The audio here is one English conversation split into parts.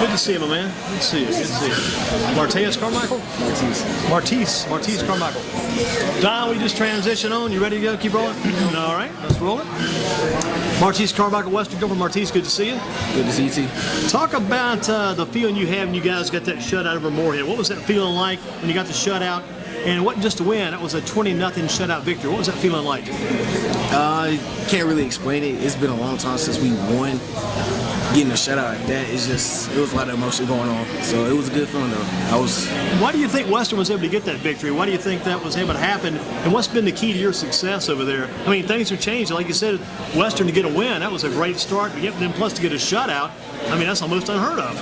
Good to see you, my man. Good to see you. Good to see you. Marteus Carmichael? Marteus Carmichael. Don, we just transition on. You ready to go? Keep rolling? All right, let's roll it. Marteus Carmichael, Western Guilford. Marteus, good to see you. Good to see you, T. Talk about the feeling you had when you guys got that shutout over Moorhead. What was that feeling like when you got the shutout? And it wasn't just a win, it was a 20-0 shutout victory. What was that feeling like? Can't really explain it. It's been a long time since we won. Getting a shutout like that, it was a lot of emotion going on. So it was a good feeling though. Why do you think Western was able to get that victory? Why do you think that was able to happen? And what's been the key to your success over there? I mean, things are changing. Like you said, Western to get a win, that was a great start. Then plus to get a shutout, I mean, that's almost unheard of.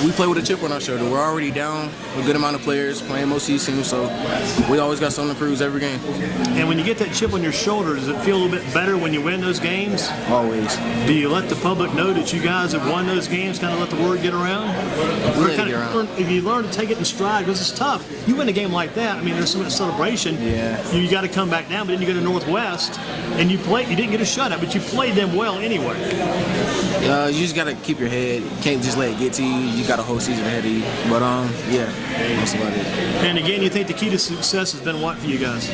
We play with a chip on our shoulder. We're already down a good amount of players playing most of these teams, so we always got something to prove every game. And when you get that chip on your shoulder, does it feel a little bit better when you win those games? Always. Do you let the public know that you guys have won those games, kind of let the word get around? If you learn to take it in stride, because it's tough. You win a game like that, I mean, there's so much celebration. Yeah. You got to come back down, but then you go to Northwest, and you didn't get a shutout, but you played them well anyway. You just got to keep your head. You can't just let it get to you. You got a whole season ahead of you. But, yeah, that's about it. And again, you think the key to success has been what for you guys?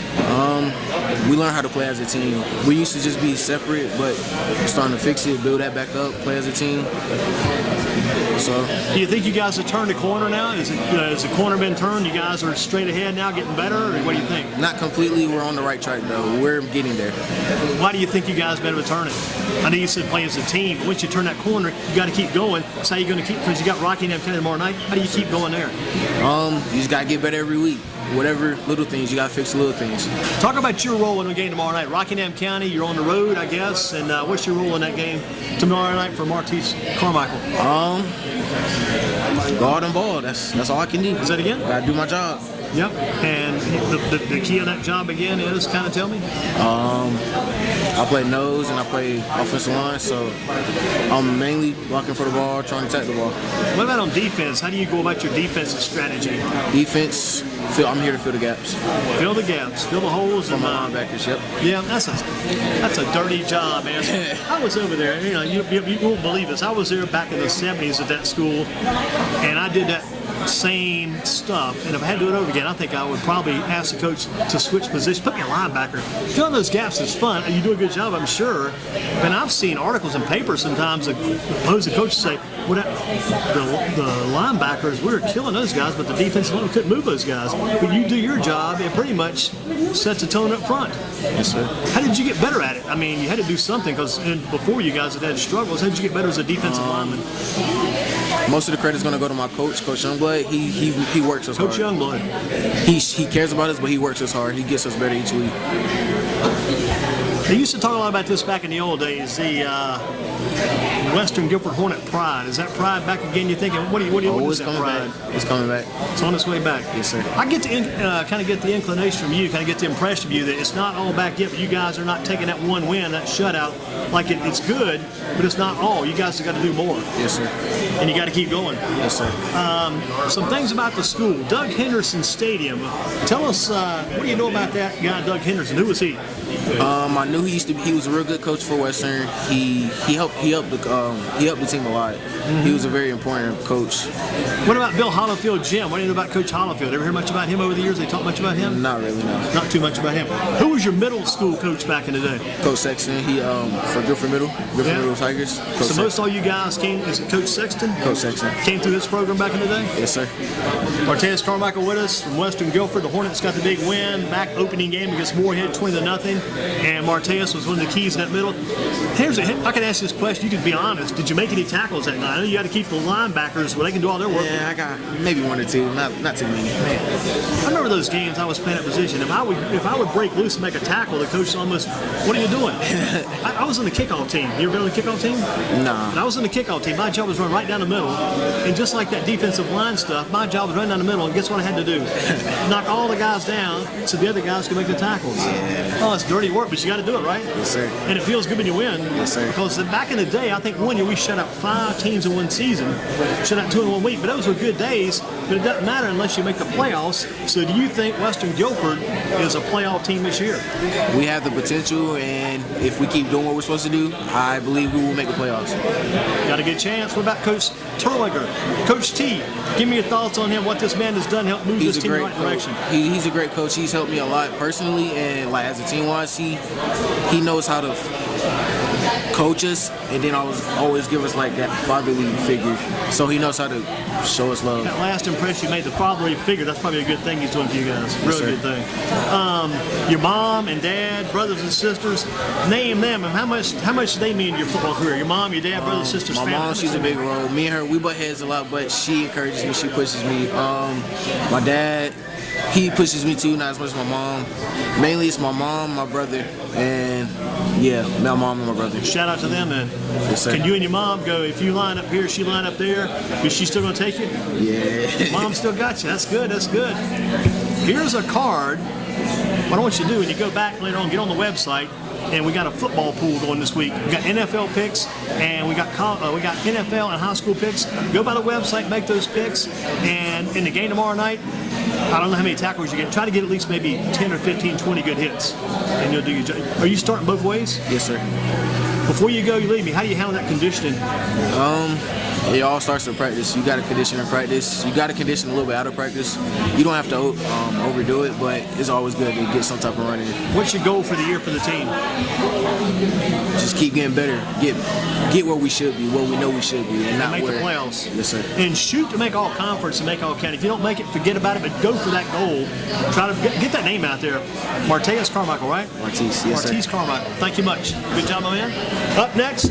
We learn how to play as a team. We used to just be separate, but we're starting to fix it, build that back up, play as a team. So, do you think you guys have turned the corner now? Has the corner been turned? You guys are straight ahead now, getting better, or what do you think? Not completely. We're on the right track, though. We're getting there. Why do you think you guys have been able to turn it? I know you said play as a team, but once you turn that corner, you got to keep going. So how are you going to keep, because you got Rockingham County tomorrow night, how do you keep going there? You just got to get better every week. Whatever little things, you got to fix the little things. Talk about your role in the game tomorrow night. Rockingham County, you're on the road, I guess, and what's your role in that game tomorrow night for Marteus Carmichael? Go out and ball. That's all I can do. Is that again? Gotta do my job. Yep. And the key of that job again is, kind of tell me? I play nose and I play offensive line, so I'm mainly blocking for the ball, trying to attack the ball. What about on defense? How do you go about your defensive strategy? Defense, I'm here to fill the gaps. Fill the gaps, fill the holes. For my linebackers, yep. Yeah, that's a dirty job, man. I was over there, you won't believe this. I was there back in the 70s at that school, and I did that same stuff, and if I had to do it over again, I think I would probably ask the coach to switch positions, put me a linebacker. Filling those gaps is fun, and you do a good job, I'm sure. But I've seen articles in papers sometimes that opposing coaches say, well, the linebackers, we were killing those guys, but the defensive line couldn't move those guys. But you do your job, it pretty much sets the tone up front. Yes, sir. How did you get better at it? I mean, you had to do something, because before you guys had struggles. How did you get better as a defensive lineman? Most of the credit's going to go to my coach, Coach Youngblood. He works us hard. Coach Youngblood. He cares about us, but he works us hard. He gets us better each week. They used to talk a lot about this back in the old days, the Western Guilford Hornet pride. Is that pride back again, you thinking? What is that pride? It's coming back. It's on its way back. Yes, sir. I get to kind of get the inclination from you, kind of get the impression of you that it's not all back yet, but you guys are not taking that one win, that shutout, like it's good, but it's not all. You guys have got to do more. Yes, sir. And you got to keep going. Yes, sir. Some things about the school. Doug Henderson Stadium. Tell us, what do you know about that guy, Doug Henderson? Who was he? I knew he was a real good coach for Western. He helped the team a lot. Mm-hmm. He was a very important coach. What about Bill Hollifield, Jim? What do you know about Coach Hollifield? Ever hear much about him over the years? They talk much about him? Not really, no. Not too much about him. Who was your middle school coach back in the day? Coach Sexton. He for Guilford Middle Tigers. So most all you guys came. Is it Coach Sexton? Coach Sexton came through this program back in the day. Yes, sir. Marteus Carmichael with us from Western Guilford. The Hornets got the big win back opening game against Moorhead, 20-0, and Marteus was one of the keys in that middle. I can ask this question. You can be honest. Did you make any tackles that night? I know you got to keep the linebackers where they can do all their work. Yeah, I got maybe one or two, not too many. I remember those games I was playing that position. If I would break loose and make a tackle, the coach almost, what are you doing? I was on the kickoff team. You ever been on the kickoff team? No. I was on the kickoff team. My job was run right down the middle, and just like that defensive line stuff, my job was run down the middle. And guess what I had to do? Knock all the guys down so the other guys could make the tackles. Yeah. Oh, it's dirty work, but you got to do it, right? Yes, sir. And it feels good when you win. Yes, sir. Because back in the day, I think one year we shut out 5 teams in one season, shut out 2 in 1 week. But those were good days. but it doesn't matter unless you make the playoffs. So do you think Western Guilford is a playoff team this year? We have the potential, and if we keep doing what we're supposed to do, I believe we will make the playoffs. Got a good chance. What about Coach Terliger? Coach T, give me your thoughts on him, what this man has done to help move this team in the right direction. He's a great coach. He's helped me a lot personally, and like as a team-wise, he knows how to coach us, and then always give us like that fatherly figure. So he knows how to show us love. That last impression you made, the fatherly figure, that's probably a good thing he's doing for you guys. Really good thing. Your mom and dad, brothers and sisters, name them, and how much do they mean in your football career? Your mom, your dad, brothers, sisters, my family? mom, she's a big role. Me and her, we butt heads a lot, but she encourages me, she pushes me. My dad, he pushes me too, not as much as my mom. Mainly it's my mom, my brother, and yeah, my mom and my brother. Shout out to them then. Yes, sir. Can you and your mom go, if you line up here, she line up there, is she still going to take you? Yeah. Mom still got you. That's good, that's good. Here's a card. What I want you to do when you go back later on, get on the website, and we got a football pool going this week. We got NFL picks, and we got NFL and high school picks. Go by the website, make those picks, and in the game tomorrow night, I don't know how many tackles you get. Try to get at least maybe 10 or 15, 20 good hits, and you'll do your job. Are you starting both ways? Yes, sir. Before you go, you leave me. How do you handle that conditioning? It all starts in practice. You got to condition in practice. You got to condition a little bit out of practice. You don't have to overdo it, but it's always good to get some type of run in. What's your goal for the year for the team? Just keep getting better. Get where we should be, where we know we should be, and not make where. the playoffs. Yes, sir. And shoot to make all conference and make all county. If you don't make it, forget about it, but go for that goal. Try to get that name out there. Marteus Carmichael, right? Marteus, yes, Marteus sir. Carmichael. Thank you much. Good job, my man. Up next,